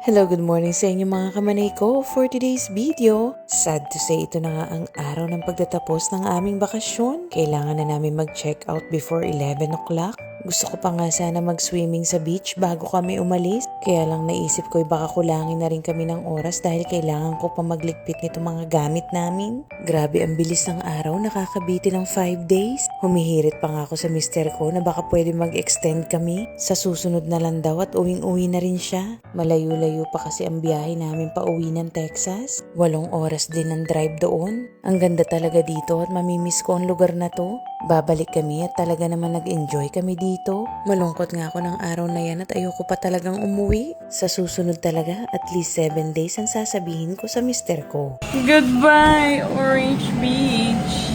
Hello, good morning sa inyo mga kamanay ko. For today's video, sad to say ito na nga ang araw ng pagtatapos ng aming bakasyon. Kailangan na namin mag-check out before 11 o'clock. Gusto ko pa nga sana mag-swimming sa beach bago kami umalis. Kaya lang naisip ko baka kulangin na rin kami ng oras dahil kailangan ko pa magligpit nito mga gamit namin. Grabe ang bilis ng araw, nakakabiti ng 5 days. Humihirit pa nga ako sa mister ko na baka pwede mag-extend kami. Sa susunod na lang daw at uwing-uwi na rin siya. Malayo-layo pa kasi ang biyahe namin pa uwi ng Texas. 8 oras din ang drive doon. Ang ganda talaga dito at mamimiss ko ang lugar na to. Babalik kami at talaga naman nag-enjoy kami dito. Malungkot nga ako ng araw na yan at ayoko pa talagang umuwi. Sa susunod talaga, at least 7 days ang sasabihin ko sa mister ko. Goodbye, Orange Beach.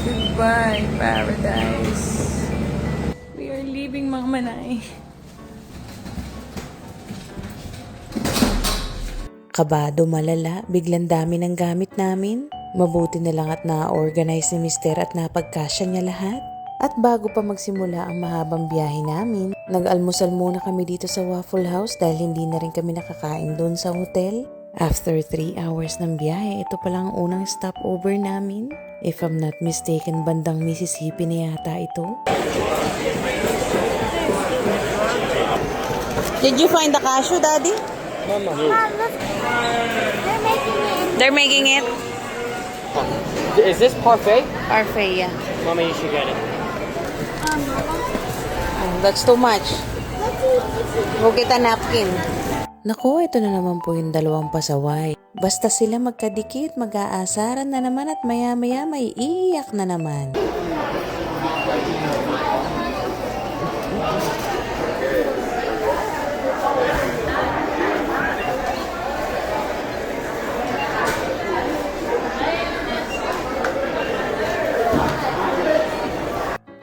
Goodbye, paradise. We are leaving Mga Manay. Kabado, malala, biglang dami ng gamit namin. Mabuti na lang at na-organize ni mister at napagkasya niya lahat. At bago pa magsimula ang mahabang biyahe namin, nag-almusal muna kami dito sa Waffle House dahil hindi na rin kami nakakain doon sa hotel. After 3 hours ng biyahe, ito pala ang unang stopover namin. If I'm not mistaken, bandang Mississippi na yata ito. Did you find the cashew, Daddy? Mama. They're making it. Is this parfait? Parfait, yeah. Mama, you should get it. That's too much. Go get a napkin. Naku, ito na naman po yung dalawang pasaway. Basta sila magkadikit, mag-aasaran na naman at maya-maya may iiyak na naman.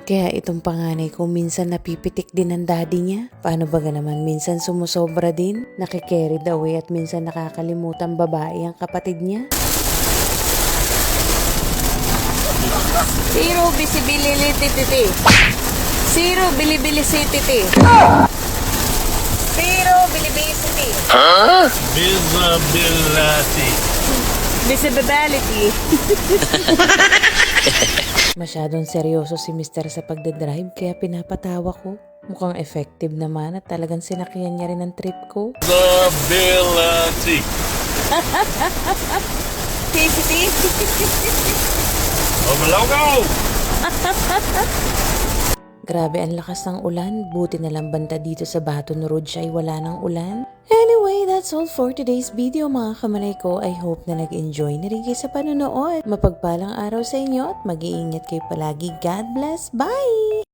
Kaya itong panganay ko minsan napipitik din ng daddy niya. Paano ba naman minsan sumusobra din, nakikerried away at minsan nakakalimutan babae ang kapatid niya. Zero visibility titi. Zero bilibilicity. Zero bilibilicity. Huh? Visibility. Visibility. Masyadong seryoso si mister sa pagdadrive kaya pinapatawa ko. Mukhang effective naman at talagang sinakyan niya rin ang trip ko. Visibility. Tasty. Oh, logo! Grabe ang lakas ng ulan. Buti na lang banda dito sa Baton Rouge ay wala ng ulan. Anyway, that's all for today's video mga kamanay ko. I hope na nag-enjoy na rin kayo sa panonood. Mapagpalang araw sa inyo at mag-iingat kayo palagi. God bless. Bye!